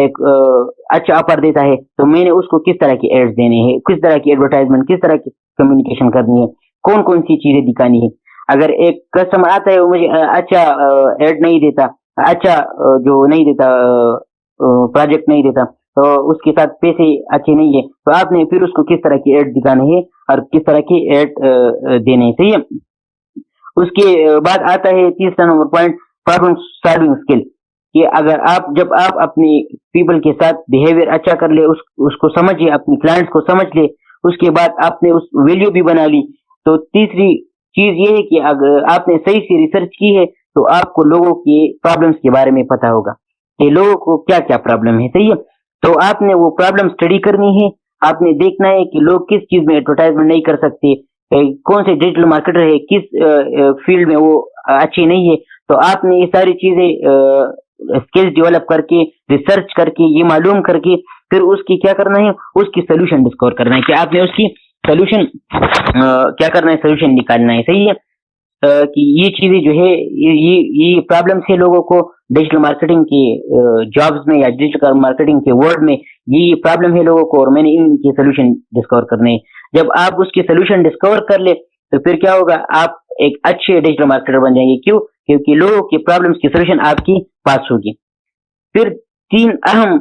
ایک اچھا آفر دیتا ہے تو میں نے اس کو کس طرح کی ایڈز دینے ہیں, کس طرح کی ایڈورٹائزمنٹ, کس طرح کی کمیونیکیشن کرنی ہے, کون کون سی چیزیں دکھانی ہے. اگر ایک کسٹمر آتا ہے وہ مجھے اچھا ایڈ نہیں دیتا, اچھا جو نہیں دیتا پروجیکٹ نہیں دیتا, تو اس کے ساتھ پیسے اچھے نہیں ہے, تو آپ نے پھر اس کو کس طرح کی ایڈ دکھانے ہے اور کس طرح کی ایڈ دینے ہیں. صحیح ہے. اس کے بعد آتا ہے تیسرا number point, problem solving skill. کہ اگر جب آپ اپنی پیپل کے ساتھ بیہیویئر اچھا کر لے, اس کو سمجھے, اپنی کلائنٹس کو سمجھ لے, اس کے بعد آپ نے اس ویلیو بھی بنا لی, تو تیسری چیز یہ ہے کہ اگر آپ نے صحیح سے ریسرچ کی ہے تو آپ کو لوگوں کے پرابلمس کے بارے میں پتا ہوگا کہ لوگوں کو کیا کیا پرابلم ہے. صحیح ہے. تو آپ نے وہ پرابلم اسٹڈی کرنی ہے, آپ نے دیکھنا ہے کہ لوگ کس چیز میں ایڈورٹائزمنٹ نہیں کر سکتے, کون سے ڈیجیٹل مارکیٹر ہے کس فیلڈ میں وہ اچھی نہیں ہے. تو آپ نے یہ ساری چیزیں اسکلز ڈیولپ کر کے, ریسرچ کر کے, یہ معلوم کر کے پھر اس کی کیا کرنا ہے, اس کی سولوشن ڈسکور کرنا ہے کہ آپ نے اس کی سولوشن کیا کرنا ہے, سولوشن نکالنا ہے. صحیح ہے. کہ یہ چیزیں جو ہے یہ پرابلمس ہے لوگوں کو ڈیجیٹل مارکیٹنگ کے جابز میں یا ڈیجیٹل مارکیٹنگ کے ورلڈ میں, یہ پرابلم ہے لوگوں کو اور میں نے ان کے سولوشن ڈسکور کرنے ہیں. جب آپ اس کے سولوشن ڈسکور کر لے تو پھر کیا ہوگا, آپ ایک اچھے ڈیجیٹل مارکیٹر بن جائیں گے. کیوں؟ کیونکہ لوگوں کے پرابلمس کی سولوشن آپ کی پاس ہوگی. پھر 3 اہم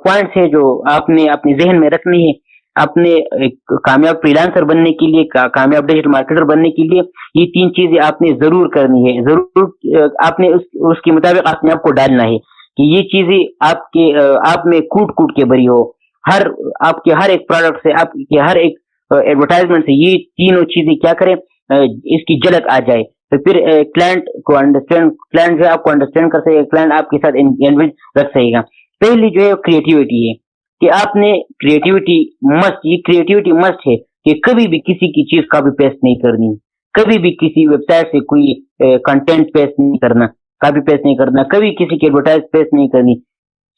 پوائنٹس ہیں جو آپ نے اپنے ذہن میں رکھنی ہے اپنے ایک کامیاب فری لانسر بننے کے لیے, کامیاب ڈیجیٹل مارکیٹر بننے کے لیے. یہ 3 چیزیں آپ نے ضرور کرنی ہے, ضرور آپ نے اس کے مطابق اپنے آپ کو ڈالنا ہے کہ یہ چیزیں آپ میں کوٹ کوٹ کے بری ہو. آپ کے ہر ایک پروڈکٹ سے, آپ کے ہر ایک ایڈورٹائزمنٹ سے یہ تینوں چیزیں کیا کریں, اس کی جھلک آ جائے. تو پھر کلائنٹ جو آپ کو انڈرسٹینڈ کر سکے, کلائنٹ آپ کے ساتھ انگیج رکھ سکے گا. پہلی جو ہے کریٹیوٹی ہے کہ آپ نے کریٹیوٹی مسٹ ہے کہ کبھی بھی کسی کی چیز کاپی پیسٹ نہیں کرنی, کبھی بھی کسی ویب سائٹ سے کوئی کنٹینٹ پیسٹ نہیں کرنا, کاپی پیسٹ نہیں کرنا, کبھی کسی کی ایڈورٹائز پیسٹ نہیں کرنی.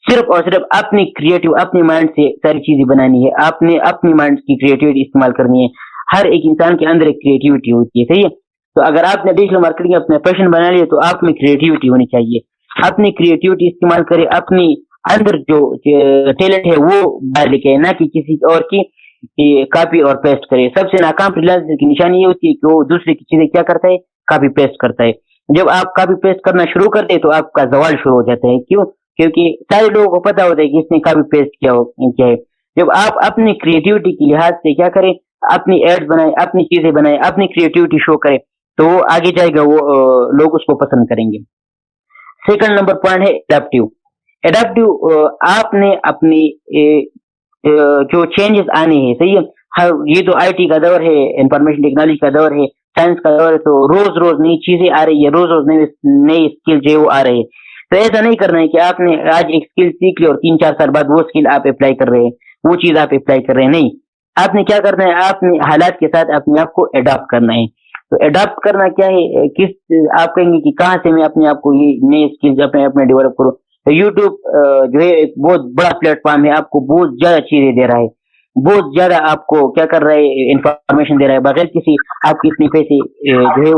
صرف اور صرف اپنی مائنڈ سے ساری چیزیں بنانی ہے, آپ نے اپنی مائنڈ کی کریٹیوٹی استعمال کرنی ہے. ہر ایک انسان کے اندر ایک کریٹیوٹی ہوتی ہے. صحیح ہے. تو اگر آپ نے ڈیجیٹل مارکیٹنگ اپنا پیشن بنا لیا تو آپ میں کریٹیوٹی ہونی چاہیے. اپنی کریٹیوٹی استعمال کرے, اپنی اندر جو ٹیلنٹ ہے وہ باہر لے کے, نہ کہ کسی اور کی کاپی اور پیسٹ کرے. سب سے ناکام فریلانسر کی نشانی یہ ہوتی ہے کہ وہ دوسرے کی چیزیں کیا کرتا ہے, کاپی پیسٹ کرتا ہے. جب آپ کاپی پیسٹ کرنا شروع کرتے ہیں تو آپ کا زوال شروع ہو جاتا ہے. کیوں؟ کیونکہ سارے لوگوں کو پتا ہوتا ہے کہ اس نے کاپی پیسٹ کیا ہے. جب آپ اپنی کریٹیوٹی کے لحاظ سے کیا کریں, اپنی ایڈ بنائیں, اپنی چیزیں بنائیں, اپنی کریٹیوٹی شو کریں, تو وہ آگے جائے گا, وہ لوگ اس کو پسند کریں گے. سیکنڈ نمبر پوائنٹ ہے اڈاپٹیو. آپ نے اپنی جو چینجز آنے ہیں, صحیح ہے, یہ تو آئی ٹی کا دور ہے, انفارمیشن ٹیکنالوجی کا دور ہے, سائنس کا دور ہے, تو روز روز نئی چیزیں آ رہی ہے, روز روز نئی اسکل جو ہے وہ آ رہی ہے. تو ایسا نہیں کرنا ہے کہ آپ نے آج ایک اسکل سیکھ لی اور 3-4 سال بعد وہ اسکل آپ اپلائی کر رہے ہیں, وہ چیز آپ اپلائی کر رہے ہیں. نہیں, آپ نے کیا کرنا ہے, آپ نے حالات کے ساتھ اپنے آپ کو اڈاپٹ کرنا ہے. تو اڈاپٹ کرنا کیا ہے, آپ کہیں گے کہ کہاں سے میں اپنے آپ کو یہ نئے اسکلز اپنے ڈیولپ کروں. تو یوٹیوب جو ہے ایک بہت بڑا پلیٹ فارم ہے, آپ کو بہت زیادہ چیزیں دے رہا ہے, بہت زیادہ آپ کو کیا کر رہا ہے, انفارمیشن دے رہا ہے بغیر کسی آپ کے اتنے پیسے جو ہے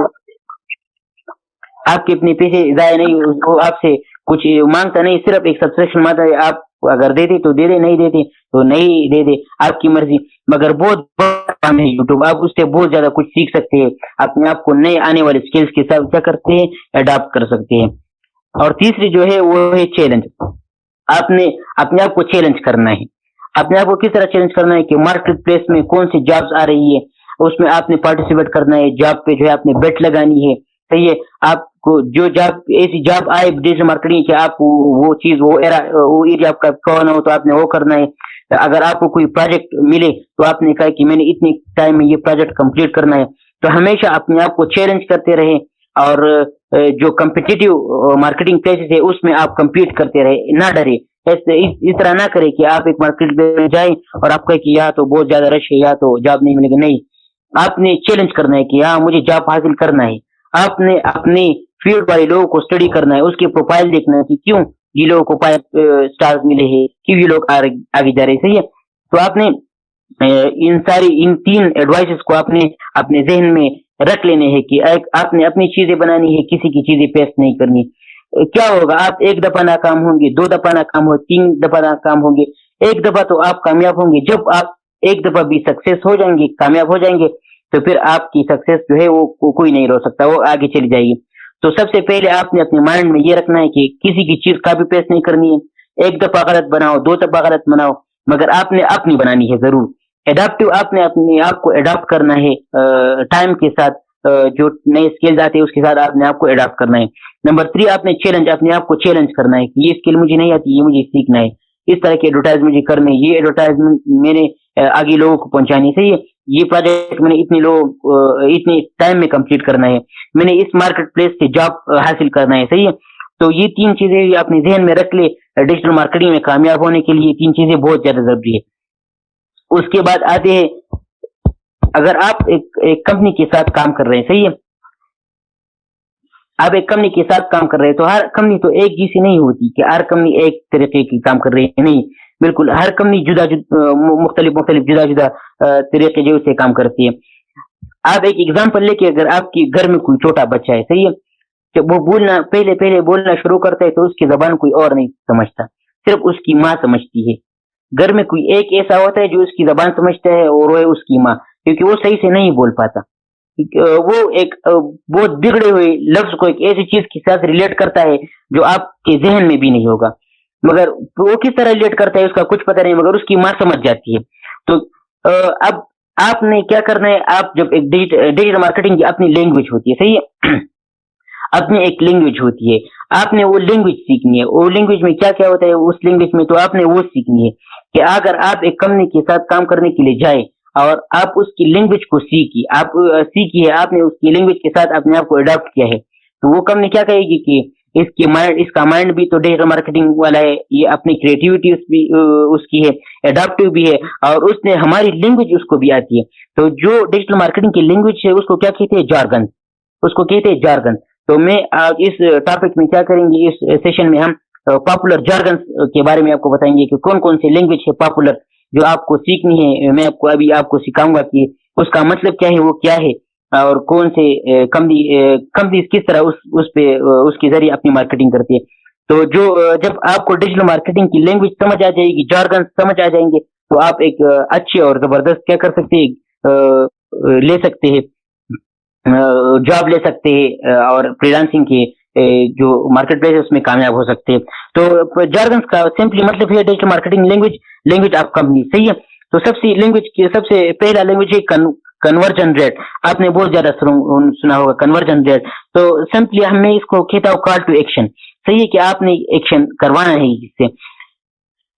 آپ کے اتنے پیسے ضائع نہیں, وہ آپ سے کچھ مانگتا نہیں, صرف ایک سبسکرپشن مانگتا ہے. آپ اگر دے دے تو دے دے, نہیں دیتے تو نہیں دے دے, آپ کی مرضی. مگر بہت بڑا کام ہے یوٹیوب, آپ اس سے بہت زیادہ کچھ سیکھ سکتے ہیں, اپنے آپ کو نئے آنے والے اسکلز کے ساتھ کیا کرتے ہیں, اڈاپٹ کر سکتے ہیں. اور تیسری جو ہے وہ ہے چیلنج. آپ نے اپنے آپ کو چیلنج کرنا ہے. اپنے آپ کو کس طرح چیلنج کرنا ہے کہ مارکیٹ پلیس میں کون سی جابز آ رہی ہے, اس میں آپ نے پارٹیسپیٹ کرنا ہے. جاب پہ جو ہے آپ نے بیٹ لگانی ہے. صحیح ہے. آپ کو جو جاب ایسی جاب آئے ڈیجیٹل مارکیٹنگ کہ آپ وہ چیز وہ ایریا آپ کا کون ہو تو آپ نے وہ کرنا ہے. اگر آپ کو کوئی پروجیکٹ ملے تو آپ نے کہا کہ میں نے اتنے ٹائم میں یہ پروجیکٹ کمپلیٹ کرنا ہے. تو ہمیشہ اپنے آپ کو چیلنج کرتے رہیں, اور جو کمپٹیٹیو مارکیٹنگ پلیسز ہے اس میں آپ کمپیٹ کرتے رہے, نہ ڈرے. اس طرح نہ کرے کہ آپ ایک مارکیٹ میں جائیں اور آپ کہیں کہ یہاں تو بہت زیادہ رش ہے, یا تو جاب نہیں ملے گا. نہیں, آپ نے چیلنج کرنا ہے کہ ہاں مجھے جاب حاصل کرنا ہے. آپ نے اپنی فیلڈ والے لوگوں کو اسٹڈی کرنا ہے, اس کے پروفائل دیکھنا ہے کہ کیوں یہ لوگوں کو 5 اسٹارز ملے ہیں, کیوں یہ لوگ آگے جا رہے ہیں. صحیح ہے. تو آپ نے ان 3 ایڈوائسز کو آپ نے اپنے ذہن میں رکھ لینے ہیں کہ آپ نے اپنی چیزیں بنانی ہے, کسی کی چیزیں پیسٹ نہیں کرنی. کیا ہوگا, آپ ایک دفعہ ناکام ہوں گے, 2 دفعہ ناکام ہو, 3 دفعہ ناکام ہوں گے, ایک دفعہ تو آپ کامیاب ہوں گے. جب آپ ایک دفعہ بھی سکسیس ہو جائیں گے, کامیاب ہو جائیں گے, تو پھر آپ کی سکسیس جو ہے وہ کوئی نہیں روک سکتا, وہ آگے چلی جائے گی. تو سب سے پہلے آپ نے اپنے مائنڈ میں یہ رکھنا ہے کہ کسی کی چیز کاپی پیسٹ نہیں کرنی ہے. ایک دفعہ غلط بناؤ, 2 دفعہ غلط بناؤ, مگر آپ نے اپنی بنانی ہے ضرور. اڈاپٹیو, آپ نے اپنے آپ کو اڈاپٹ کرنا ہے ٹائم کے ساتھ. جو نئے اسکلز آتے ہیں اس کے ساتھ آپ نے آپ کو اڈاپٹ کرنا ہے. نمبر 3, آپ نے چیلنج, اپنے آپ کو چیلنج کرنا ہے کہ یہ اسکل مجھے نہیں آتی, یہ مجھے سیکھنا ہے. اس طرح کے ایڈورٹائز مجھے کرنے, یہ ایڈورٹائزمنٹ میں نے آگے لوگوں کو پہنچانی ہے. صحیح ہے, یہ پروجیکٹ میں نے اتنے ٹائم میں کمپلیٹ کرنا ہے, میں نے اس مارکیٹ پلیس سے جاب حاصل کرنا ہے. صحیح ہے, تو یہ 3 چیزیں اپنے ذہن میں رکھ لے. ڈیجیٹل مارکیٹنگ میں کامیاب ہونے کے لیے 3 چیزیں بہت زیادہ ضروری ہے. اس کے بعد آتے ہیں, اگر آپ ایک کمپنی کے ساتھ کام کر رہے ہیں, صحیح ہے, آپ ایک کمپنی کے ساتھ کام کر رہے ہیں, تو ہر کمپنی تو ایک جیسی نہیں ہوتی کہ ہر کمپنی ایک طریقے کی کام کر رہی ہے. نہیں, بالکل ہر کمپنی مختلف جدا طریقے جو سے کام کرتی ہے. آپ ایک ایگزامپل لے کے, اگر آپ کے گھر میں کوئی چھوٹا بچہ ہے, صحیح ہے, جب وہ پہلے بولنا شروع کرتا ہے تو اس کی زبان کوئی اور نہیں سمجھتا, صرف اس کی ماں سمجھتی ہے. گھر میں کوئی ایک ایسا ہوتا ہے جو اس کی زبان سمجھتا ہے, اور وہ ہے اس کی ماں, کیونکہ وہ صحیح سے نہیں بول پاتا. وہ ایک بہت بگڑے ہوئے لفظ کو ایک ایسی چیز کے ساتھ ریلیٹ کرتا ہے جو آپ کے ذہن میں بھی نہیں ہوگا, مگر وہ کس طرح ریلیٹ کرتا ہے اس کا کچھ پتہ نہیں, مگر اس کی ماں سمجھ جاتی ہے. تو اب آپ نے کیا کرنا ہے, آپ جب ایک ڈیجیٹل مارکیٹنگ کی اپنی لینگویج ہوتی ہے, صحیح ہے, اپنی ایک لینگویج ہوتی ہے, آپ نے وہ لینگویج سیکھنی ہے. وہ لینگویج میں کیا کیا ہوتا ہے اس لینگویج میں, تو آپ نے وہ سیکھنی ہے کہ اگر آپ ایک کمپنی کے ساتھ کام کرنے کے لیے جائیں اور آپ اس کی لینگویج کو سیکھی ہے, آپ نے اس کی لینگویج کے ساتھ اپنے آپ کو اڈاپٹ کیا ہے, تو وہ کمپنی کیا کہے گی کہ اس کا مائنڈ بھی تو ڈیجیٹل مارکیٹنگ والا ہے, یہ اپنی کریٹیوٹی اس کی ہے, اڈاپٹیو بھی ہے, اور اس نے ہماری لینگویج اس کو بھی آتی ہے. تو جو ڈیجیٹل مارکیٹنگ کی لینگویج ہے اس کو کیا کہتے ہیں, جارگن, اس کو کہتے ہیں جارگن. تو میں آج اس ٹاپک میں کیا کریں گے, اس سیشن میں ہم پاپولر جارگن کے بارے میں آپ کو بتائیں گے کہ کون کون سی لینگویج ہے پاپولر جو آپ کو سیکھنی ہے. میں آپ کو سکھاؤں گا کہ اس کا مطلب کیا ہے, وہ کیا ہے, اور کون سے کمپنی کس طرح اس کے ذریعے اپنی مارکیٹنگ کرتی ہے. تو جب آپ کو ڈیجیٹل مارکیٹنگ کی لینگویج سمجھ آ جائے گی, جارگن سمجھ آ جائیں گے, تو آپ ایک اچھے اور زبردست کیا کر سکتے ہیں, لے سکتے ہیں, جاب لے سکتے ہیں, اور فریلانسنگ کے جو مارکیٹ پلیس ہے اس میں کامیاب ہو سکتے ہیں. تو جارگنس کا سمپلی مطلب ہے digital marketing language of company. صحیح ہے, تو سب سے پہلا لینگویج ہے کنورژن ریٹ. آپ نے بہت زیادہ سنا ہوگا کنورژن ریٹ. تو سمپلی ہمیں اس کو کہتا ہوں کال ٹو ایکشن. صحیح ہے کہ آپ نے ایکشن کروانا ہے جس سے.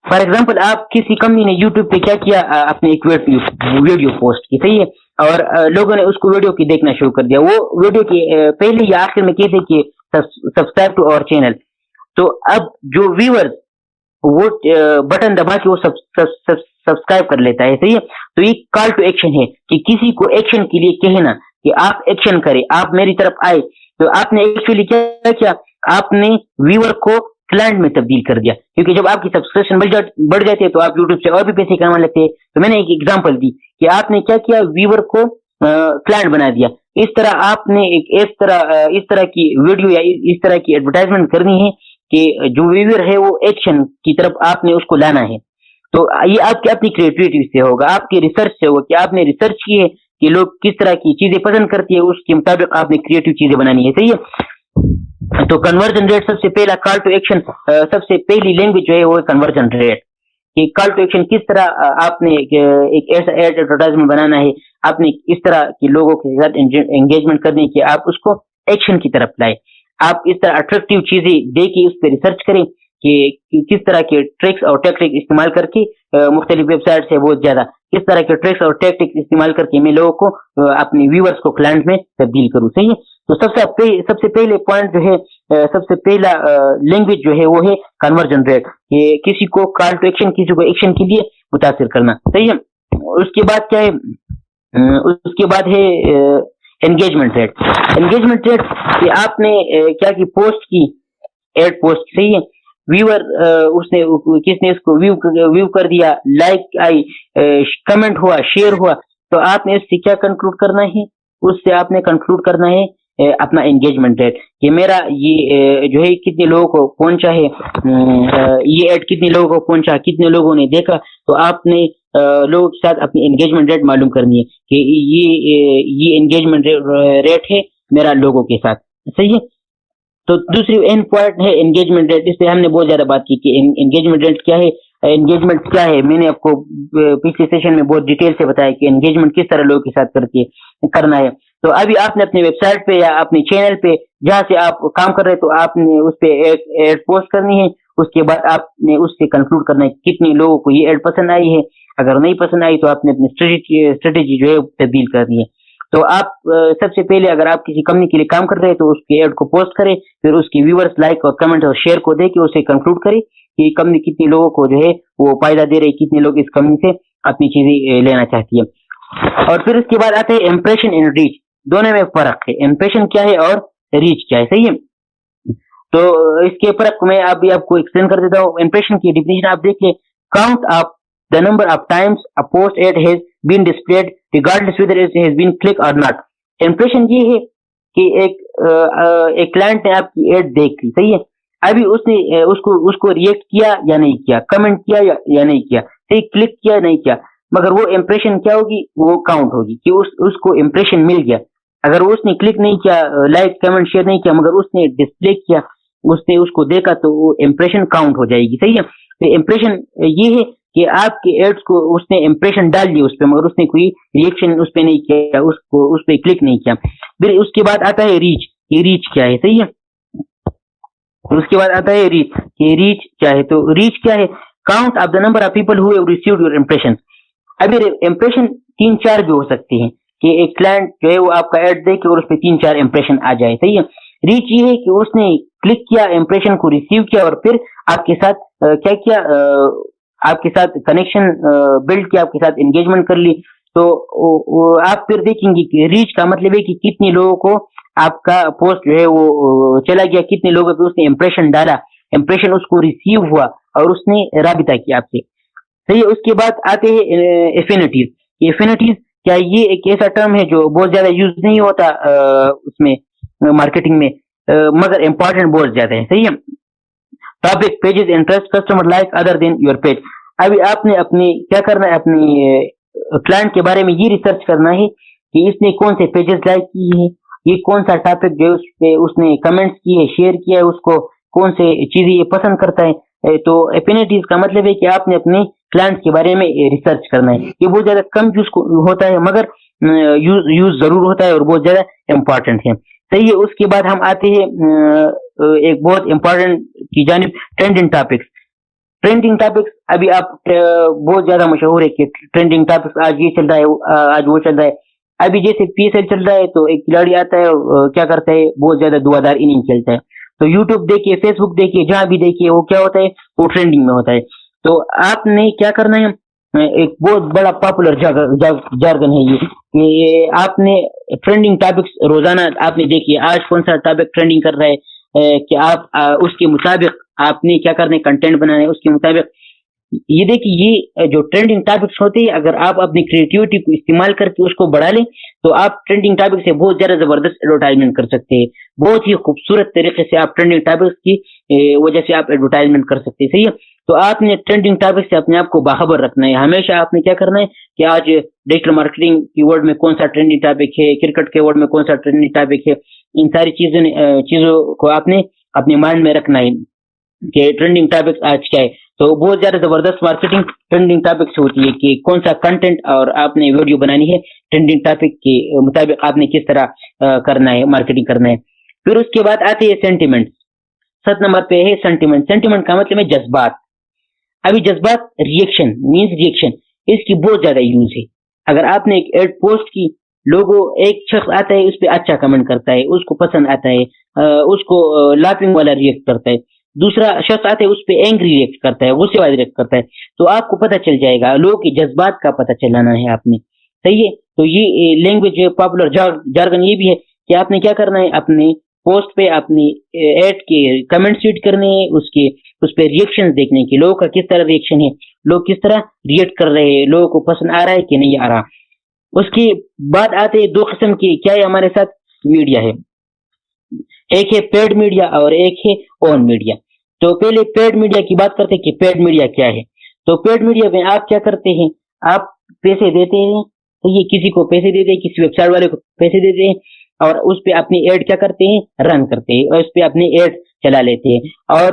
فار ایگزامپل, آپ کسی کمپنی نے یوٹیوب پہ کیا کیا, اپنے ایک ویڈیو پوسٹ کی, صحیح ہے, اور لوگوں نے اس کو ویڈیو کی دیکھنا شروع کر دیا. وہ ویڈیو کے پہلے یا آخر میں کہتے کہ سبسکرائب ٹو اور چینل. تو اب جو ویورز وہ بٹن دبا کے وہ سبسکرائب کر لیتا ہے, صحیح ہے. تو یہ کال ٹو ایکشن ہے کہ کسی کو ایکشن کے لیے کہنا کہ آپ ایکشن کریں, آپ میری طرف آئے. تو آپ نے ایکچولی کیا, آپ نے ویور کو کلائنٹ میں تبدیل کر دیا, کیونکہ جب آپ کی سبسکرپشن بڑھ جاتی ہے تو آپ یوٹیوب سے اور بھی پیسے کمانے لگتے ہیں. تو میں نے ایک ایگزامپل دی کہ آپ نے کیا کیا, ویور کو کلائنٹ بنا دیا. اس طرح آپ نے اس طرح کی ویڈیو یا اس طرح کی ایڈورٹائزمنٹ کرنی ہے کہ جو ویور ہے وہ ایکشن کی طرف آپ نے اس کو لانا ہے. تو یہ آپ کی اپنی کریٹیوٹی سے ہوگا, آپ کی ریسرچ سے ہوگا کہ آپ نے ریسرچ کی ہے کہ لوگ کس طرح کی چیزیں پسند کرتی ہے, اس کے مطابق آپ نے کریٹیو چیزیں بنانی ہے. صحیح ہے. تو کنورژن ریٹ سب سے پہلا کال ٹو ایکشن, سب سے پہلی لینگویج جو ہے وہ کنورژن ریٹ. کہ کال ٹو ایکشن کس طرح آپ نے ایک ایسا ایڈورٹائزمنٹ بنانا ہے, آپ نے اس طرح کے لوگوں کے ساتھ انگیجمنٹ کرنی ہے کہ آپ اس کو ایکشن کی طرف لائیں. آپ اس طرح اٹریکٹیو چیزیں دے کے اس پہ ریسرچ کریں کہ کس طرح کے ٹرکس اور ٹیکٹک استعمال کر کے, مختلف ویب سائٹ سے بہت زیادہ کس طرح کے ٹرکس اور ٹیکٹک استعمال کر کے میں لوگوں کو اپنے ویورز کو کلائنٹ میں تبدیل کروں. صحیح ہے. تو سب سے پہلے پوائنٹ جو ہے, سب سے پہلا لینگویج جو ہے وہ ہے کنورژن ریٹ, کہ کسی کو کال ٹو ایکشن, کسی کو ایکشن کے لیے متاثر کرنا. صحیح ہے. اس کے بعد کیا ہے, اس کے بعد ہے انگیجمنٹ ریٹ. انگیجمنٹ ریٹ کہ آپ نے کیا کی, پوسٹ کی, ایڈ پوسٹ. صحیح ہے. ویور کس نے اس کو ویو کر دیا, لائک آئی, کمنٹ ہوا, شیئر ہوا. تو آپ نے اس سے کیا کنکلوڈ کرنا ہے, اس سے آپ نے کنکلوڈ کرنا ہے اپنا انگیجمنٹ ریٹ کہ میرا یہ جو ہے کتنے لوگوں کو پہنچا ہے، یہ ایڈ کتنے لوگوں کو پہنچا، کتنے لوگوں نے دیکھا. تو آپ نے لوگوں کے ساتھ اپنی انگیجمنٹ ریٹ معلوم کرنی ہے کہ یہ انگیجمنٹ ریٹ ہے میرا لوگوں کے ساتھ. صحیح ہے. تو دوسری پوائنٹ ہے انگیجمنٹ ریٹ. اس پہ ہم نے بہت زیادہ بات کی کہ انگیجمنٹ ریٹ کیا ہے. انگیجمنٹ کیا ہے میں نے آپ کو پچھلے سیشن میں بہت ڈیٹیل سے بتایا کہ انگیجمنٹ کس طرح لوگوں کے ساتھ کرنا ہے. تو ابھی آپ نے اپنی ویب سائٹ پہ یا اپنے چینل پہ جہاں سے آپ کام کر رہے ہیں تو آپ نے اس پہ ایڈ پوسٹ کرنی ہے. اس کے بعد آپ نے اس سے کنکلوڈ کرنا ہے کتنے لوگوں کو یہ ایڈ پسند آئی ہے. اگر نہیں پسند آئی تو آپ نے اپنی اسٹریٹجی جو ہے تبدیل کرنی ہے. تو آپ سب سے پہلے اگر آپ کسی کمپنی کے لیے کام کر رہے ہیں تو اس کے ایڈ کو پوسٹ کریں, پھر اس کی ویورز لائک اور کمنٹ اور شیئر کو دے کے اسے کنکلوڈ کریں کہ کمپنی کتنے لوگوں کو جو ہے وہ فائدہ دے رہی, کتنے لوگ اس کمپنی سے اپنی چیزیں لینا چاہتی ہے. اور پھر اس کے بعد آتے ہیں امپریشن اینڈ ریچ. دونوں میں فرق ہے, امپریشن کیا ہے اور ریچ کیا ہے. صحیح ہے. تو اس کے فرق میں ابھی آپ کو ایکسپلین کر دیتا ہوں. امپریشن کی ڈیفینیشن آپ دیکھ لیں, count of the number of times a post ad has been displayed regardless whether it has been clicked or not. Impression یہ ہے کہ ایک کلائنٹ نے آپ کی ایڈ دیکھ لی, صحیح ہے, ابھی اس نے اس کو ریئیکٹ کیا یا نہیں کیا, کمنٹ کیا یا نہیں کیا, صحیح, کلک کیا یا نہیں کیا, مگر وہ امپریشن کیا ہوگی, وہ کاؤنٹ ہوگی کہ اس کو امپریشن مل گیا. اگر اس نے کلک نہیں کیا, لائک کمنٹ شیئر نہیں کیا, مگر اس نے ڈسپلے کیا, اس نے اس کو دیکھا, تو وہ امپریشن کاؤنٹ ہو جائے گی. صحیح ہے. تو امپریشن یہ ہے کہ آپ کے ایڈس کو اس نے امپریشن ڈال دیا اس پہ, مگر اس نے کوئی ریئیکشن اس پہ نہیں کیا, اس پہ کلک نہیں کیا. پھر اس کے بعد آتا ہے ریچ. یہ ریچ کیا ہے, صحیح ہے. اس کے بعد آتا ہے ریچ. یہ ریچ کیا ہے, تو ریچ کیا ہے, count of the number of people who have received your impression. ابھی امپریشن 3-4 بھی ہو سکتے ہیں کہ ایک کلائنٹ جو ہے وہ آپ کا ایڈ دے کے اور اس پہ 3-4 امپریشن آ جائے. صحیح ہے. ریچ یہ ہے کہ اس نے کلک کیا, امپریشن کو ریسیو کیا, اور پھر آپ کے ساتھ کیا کیا, آپ کے ساتھ کنیکشن بلڈ کیا, آپ کے ساتھ انگیجمنٹ کر لی. تو آپ پھر دیکھیں گے کہ ریچ کا مطلب ہے کہ کتنے لوگوں کو آپ کا پوسٹ جو ہے وہ چلا گیا, کتنے لوگوں پہ اس نے امپریشن ڈالا, امپریشن اس کو ریسیو ہوا اور اس نے رابطہ کیا آپ سے. صحیح ہے. اس کے بعد آتے ہیں ایفینٹیز. ایفینٹیز کیا, یہ ایک ایسا ٹرم ہے جو بہت زیادہ یوز نہیں ہوتا اس میں مارکیٹنگ میں, مگر امپورٹنٹ بہت زیادہ ہے. صحیح ہے. Topic, pages, interest, customer like other than your page. ابھی آپ نے اپنی کیا کرنا ہے, اپنی کلائنٹ کے بارے میں یہ ریسرچ کرنا ہے کہ اس نے کون سے پیجز لائک کی ہے, یہ کون سا ٹاپک جو اس پہ اس نے کمنٹس کیے, شیئر کیا ہے, اس کو کون سے چیزیں یہ پسند کرتا ہے. تو ایفینٹیز کا مطلب ہے کہ آپ نے اپنے کلائنٹ کے بارے میں ریسرچ کرنا ہے. یہ بہت زیادہ کم یوز ہوتا ہے, مگر یوز ضرور ہوتا ہے اور بہت زیادہ امپورٹنٹ ہے. صحیح ہے. اس کے بعد ہم آتے ہیں ایک بہت امپورٹنٹ کی جانب, ٹرینڈنگ ٹاپکس. ٹرینڈنگ ٹاپکس ابھی آپ بہت زیادہ مشہور ہے کہ ٹرینڈنگ ٹاپکس آج یہ چل رہا ہے, آج وہ چل رہا ہے. ابھی جیسے پی ایس ایل چل رہا ہے تو ایک کھلاڑی آتا ہے اور کیا کرتا ہے, بہت زیادہ دعادار اننگ کھیلتا ہے. تو یوٹیوب دیکھیے, فیس بک دیکھیے, جہاں بھی دیکھیے, وہ کیا ہوتا ہے, وہ ٹرینڈنگ میں ہوتا ہے. تو آپ نے کیا کرنا ہے, ایک بہت بڑا پاپولر جارگن ہے یہ کہ آپ نے ٹرینڈنگ ٹاپکس روزانہ آپ نے دیکھیے آج کون سا ٹاپک ٹرینڈنگ کر رہا ہے, کہ آپ اس کے مطابق آپ نے کیا کرنا ہے, کنٹینٹ بنانا ہے اس کے مطابق. یہ دیکھیے, یہ جو ٹرینڈنگ ٹاپکس ہوتے ہیں, اگر آپ اپنی کریٹیوٹی کو استعمال کر کے اس کو بڑھا لیں تو آپ ٹرینڈنگ ٹاپک سے بہت زیادہ زبردست ایڈورٹائزمنٹ کر سکتے ہیں. بہت ہی خوبصورت طریقے سے آپ ٹرینڈنگ ٹاپکس کی وجہ سے آپ ایڈورٹائزمنٹ کر سکتے ہیں. صحیح ہے. تو آپ نے ٹرینڈنگ ٹاپک سے اپنے آپ کو باخبر رکھنا ہے. ہمیشہ آپ نے کیا کرنا ہے کہ آج ڈیجیٹل مارکیٹنگ کی ورڈ میں کون سا ٹرینڈنگ ٹاپک ہے, کرکٹ کے ورڈ میں کون سا ٹرینڈنگ ٹاپک ہے, ان ساری چیزوں کو آپ نے اپنے مائنڈ میں رکھنا ہے کہ ٹرینڈنگ ٹاپکس آج کیا ہے. تو بہت زیادہ زبردست مارکیٹنگ ٹرینڈنگ ٹاپک سے ہوتی ہے کہ کون سا کنٹینٹ اور آپ نے ویڈیو بنانی ہے, ٹرینڈنگ ٹاپک کے مطابق آپ نے کس طرح کرنا ہے, مارکیٹنگ کرنا ہے. پھر اس کے بعد آتے ہیں سینٹیمنٹ. 7 نمبر پہ ہے سینٹیمنٹ. سینٹیمنٹ کا مطلب ہے جذبات. ابھی جذبات, ریئیکشن مینس ریئیکشن, اس کی بہت زیادہ یوز ہے. اگر آپ نے ایک ایڈ پوسٹ کی, لوگوں ایک شخص آتا ہے اس پہ اچھا کمنٹ کرتا ہے, اس کو پسند آتا ہے, اس کو لاپنگ والا ریئیکٹ کرتا ہے. دوسرا شخص آتا ہے اس پہ اینگری ریئیکٹ کرتا ہے, غصے والا ریئیکٹ کرتا ہے. تو آپ کو پتہ چل جائے گا, لوگوں کے جذبات کا پتہ چلانا ہے آپ نے. صحیح ہے. تو یہ لینگویج پاپولر جارگن یہ بھی ہے کہ آپ نے کیا کرنا ہے, اپنے پوسٹ پہ اپنی ایڈ کے کمنٹ سیٹ کرنے ہیں, اس پہ ریئیکشن دیکھنے کے, لوگوں کا کس طرح ریئیکشن ہے, لوگ کس طرح ریئیکٹ کر رہے ہیں, لوگوں کو پسند آ رہا ہے کہ نہیں آ رہا. اس کے بعد آتے ہیں 2 قسم کی, کیا ہے ہمارے ساتھ میڈیا ہے. ایک ہے پیڈ میڈیا اور ایک ہے اون میڈیا. تو پہلے پیڈ میڈیا کی بات کرتے ہیں کہ پیڈ میڈیا کیا ہے. تو پیڈ میڈیا میں آپ کیا کرتے ہیں, آپ پیسے دیتے ہیں, تو یہ کسی کو پیسے دیتے ہیں, کسی ویب سائٹ والے کو پیسے دیتے ہیں, اور اس پہ اپنی ایڈ کیا کرتے ہیں, رن کرتے ہیں, اور اس پہ اپنی ایڈ چلا لیتے ہیں. اور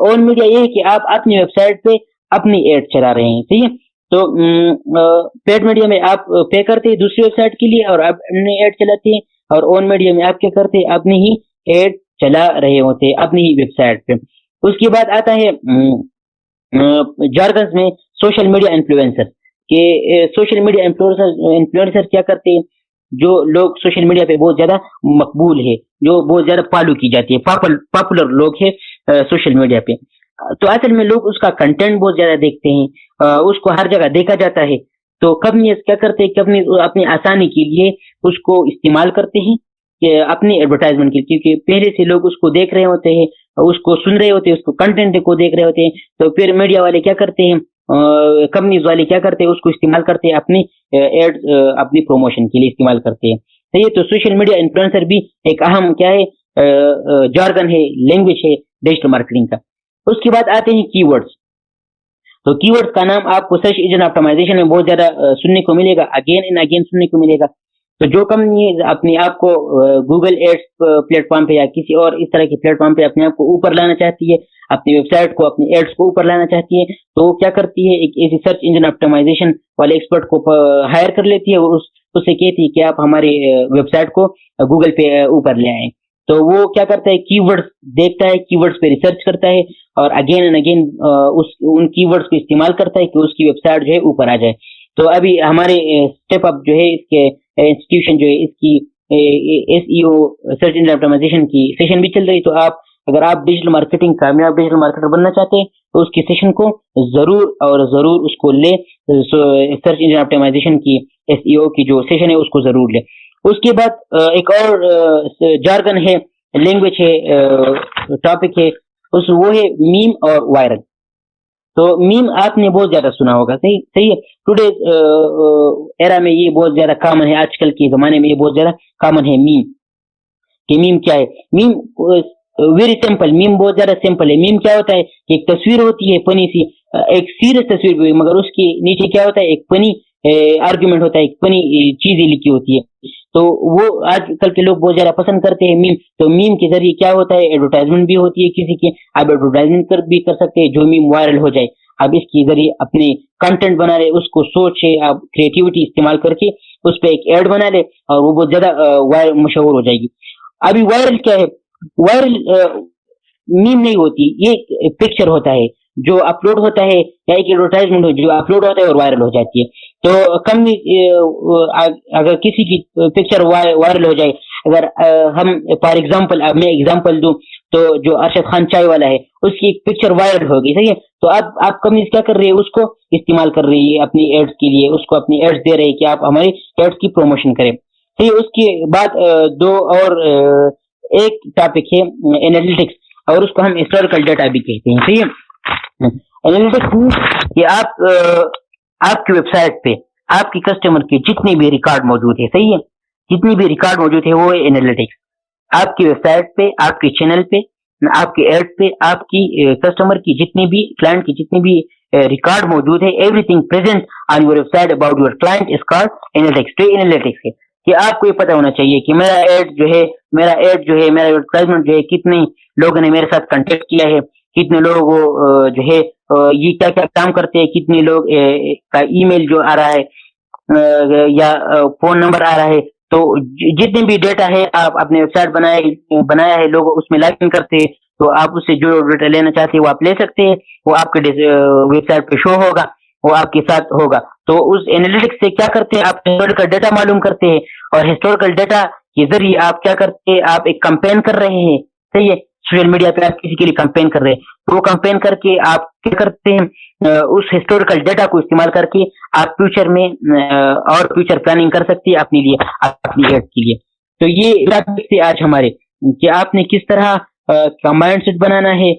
اون میڈیا یہ ہے کہ آپ اپنی ویب سائٹ پہ اپنی ایڈ چلا رہے ہیں. ٹھیک ہے. تو پیڈ میڈیا میں آپ پے کرتے ہیں دوسری ویب سائٹ کے لیے اور آپ اپنی ایڈ چلاتے ہیں, اور اون میڈیا میں آپ کیا کرتے ہیں, اپنی ہی ایڈ چلا رہے ہوتے ہیں اپنی ہی ویب سائٹ پہ. اس کے بعد آتا ہے جارگنز میں سوشل میڈیا انفلوئنسر. کہ سوشل میڈیا انفلوئنسر کیا کرتے ہیں, جو لوگ سوشل میڈیا پہ بہت زیادہ مقبول ہے, جو بہت زیادہ فالو کی جاتی ہے, پاپولر لوگ ہیں سوشل میڈیا پہ. تو اصل میں لوگ اس کا کنٹینٹ بہت زیادہ دیکھتے ہیں, اس کو ہر جگہ دیکھا جاتا ہے. تو کمپنیز کیا کرتے ہیں, کمپنیز اپنی آسانی کے لیے اس کو استعمال کرتے ہیں کہ اپنی ایڈورٹائزمنٹ کے, کیونکہ پہلے سے لوگ اس کو دیکھ رہے ہوتے ہیں, اس کو سن رہے ہوتے ہیں, اس کو کنٹینٹ کو دیکھ رہے ہوتے ہیں. تو پھر میڈیا والے کیا کرتے ہیں, کمپنیز والے کیا کرتے ہیں, اس کو استعمال کرتے ہیں اپنی ایڈ, اپنی پروموشن کے لیے استعمال کرتے ہیں. صحیح. تو سوشل میڈیا انفلوئنسر بھی ایک اہم کیا ہے, جارگن ہے, لینگویج ہے ڈیجیٹل مارکیٹنگ کا. اس کے بعد آتے ہیں کی ورڈز. تو کی ورڈز کا نام آپ کو سرچ انجن آپٹمائزیشن میں بہت زیادہ سننے کو ملے گا, اگین اینڈ اگین سننے کو ملے گا. تو جو کمپنی اپنے آپ کو گوگل ایڈس پلیٹ فارم پہ یا کسی اور اس طرح کے پلیٹ فارم پہ اپنے آپ کو اوپر لانا چاہتی ہے, اپنی ویب سائٹ کو, اپنی ایڈس کو اوپر لانا چاہتی ہے, تو وہ کیا کرتی ہے, ایک ایسی سرچ انجن آپٹمائزیشن والے ایکسپرٹ کو ہائر کر لیتی ہے, اور اس سے کہتی ہے کہ آپ ہماری ویب سائٹ کو گوگل پہ اوپر لے آئیں. تو وہ کیا کرتا ہے, کی ورڈز دیکھتا ہے, کی ورڈز پہ ریسرچ کرتا ہے, اور اگین اینڈ اگین ان کی ورڈز کو استعمال کرتا ہے کہ اس کی ویب سائٹ جو ہے اوپر آ جائے. تو ابھی ہمارے اسٹیپ اپ جو ہے, اس کے انسٹیٹیوشن جو ہے, اس کی ایس ای او سرچ انجن آپٹمائزیشن کی سیشن بھی چل رہی. تو اگر آپ ڈیجیٹل مارکیٹنگ کامیاب ڈیجیٹل مارکیٹر بننا چاہتے ہیں تو اس کی سیشن کو ضرور اور ضرور اس کو لے, سرچ انجن آپٹمائزیشن کی ایس ای او کی جو سیشن ہے اس کو ضرور لے. اس کے بعد ایک اور جارگن ہے, لینگویج ہے, ٹاپک ہے, وہ ہے میم اور وائرل. تو میم آپ نے بہت زیادہ سنا ہوگا. صحیح ہے. ٹوڈے ایرا میں یہ بہت زیادہ کامن ہے, آج کل کے زمانے میں یہ بہت زیادہ کامن ہے میم. کہ میم کیا ہے؟ میم ویری سمپل, میم بہت زیادہ سمپل ہے. میم کیا ہوتا ہے کہ ایک تصویر ہوتی ہے فنی سی, ایک سیریس تصویر بھی, مگر اس کے نیچے کیا ہوتا ہے, ایک فنی آرگیومنٹ ہوتا ہے, ایک فنی چیزیں لکھی ہوتی ہے. تو وہ آج کل کے لوگ بہت زیادہ پسند کرتے ہیں میم. تو میم کے ذریعے کیا ہوتا ہے, ایڈورٹائزمنٹ بھی ہوتی ہے کسی کی, آپ ایڈورٹائزمنٹ بھی کر سکتے ہیں جو میم وائرل ہو جائے. آپ اس کے ذریعے اپنے کنٹینٹ بنا لے, اس کو سوچ سے آپ کریٹیوٹی استعمال کر کے اس پہ ایک ایڈ بنا لے, اور وہ بہت زیادہ مشہور ہو جائے گی. ابھی وائرل کیا ہے؟ وائرل میم نہیں ہوتی, یہ پکچر ہوتا ہے جو اپلوڈ ہوتا ہے, یا ایک ایڈورٹائزمنٹ ہو جو اپلوڈ ہوتا ہے اور وائرل ہو جاتی ہے. تو اگر کسی کی پکچر وائرل ہو جائے, اگر ہم فار ایگزامپل, اب میں ایگزامپل دوں تو جو ارشد خان چائے والا ہے, اس کی ایک پکچر وائرل ہو گئی. صحیح ہے. تو اب آپ کمپنیز کیا کر رہی ہے, اس کو استعمال کر رہی ہے اپنی ایڈس کے لیے, اس کو اپنی ایڈس دے رہی ہے کہ آپ ہماری ایڈس کی پروموشن کریں. صحیح. اس کے بعد دو اور ایک ٹاپک ہے اینالیٹکس, اور اس کو ہم ہسٹوریکل ڈیٹا بھی کہتے ہیں. صحیح ہے. اینالیٹکس کہ آپ کی ویب سائٹ پہ آپ کی کسٹمر کے جتنے بھی ریکارڈ موجود ہے, صحیح ہے, جتنے بھی ریکارڈ موجود ہے وہ ہے اینالیٹکس. آپ کی ویب سائٹ پہ, آپ کے چینل پہ, آپ کے ایڈ پہ, آپ کی کسٹمر کی جتنے بھی, کلائنٹ کی جتنے بھی ریکارڈ موجود ہے, everything present on your website about your client is called analytics. تو اینالیٹکس ہے کہ آپ کو یہ پتا ہونا چاہیے کہ میرا ایڈ جو ہے, میرا ایڈورٹائزمنٹ جو ہے, کتنے لوگوں نے میرے ساتھ کنٹیکٹ کیا ہے, کتنے لوگ جو ہے یہ کیا کیا کام کرتے ہیں, کتنے لوگ کا ای میل جو آ رہا ہے یا فون نمبر آ رہا ہے. تو جتنے بھی ڈیٹا ہے آپ اپنے ویب سائٹ بنایا ہے, لوگ اس میں لاگ ان کرتے ہیں, تو آپ اس سے جو ڈیٹا لینا چاہتے ہیں وہ آپ لے سکتے ہیں, وہ آپ کے ویب سائٹ پہ شو ہوگا, وہ آپ کے ساتھ ہوگا. تو اس اینالیٹکس سے کیا کرتے ہیں, آپ ہسٹوریکل ڈیٹا معلوم کرتے ہیں, اور ہسٹوریکل ڈیٹا کے ذریعے آپ کیا کرتے ہیں, آپ ایک کمپین کر رہے ہیں. صحیح ہے. سوشل میڈیا پہ آپ کسی کے لیے کمپین کر رہے ہیں, تو وہ کمپین کر کے آپ کیا کرتے ہیں, اس ہسٹوریکل ڈیٹا کو استعمال کر کے آپ فیوچر میں اور فیوچر پلاننگ کر سکتے ہیں اپنے لیے, اپنی ایڈ کے لیے. تو یہ ٹاپک تھے آج ہمارے کہ آپ نے کس طرح کا مائنڈ سیٹ بنانا ہے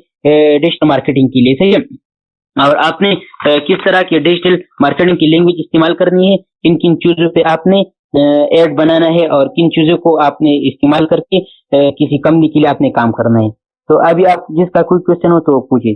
ڈیجیٹل مارکیٹنگ کے لیے. صحیح ہے. اور آپ نے کس طرح کی ڈیجیٹل مارکیٹنگ کی لینگویج استعمال کرنی ہے, کن کن چیزوں پہ آپ نے ایڈ بنانا ہے اور کن چیزوں کو آپ نے استعمال کر کے کسی کمپنی کے لیے آپ نے کام کرنا ہے. تو ابھی آپ جس کا کوئی کوشچن ہو تو پوچھیے.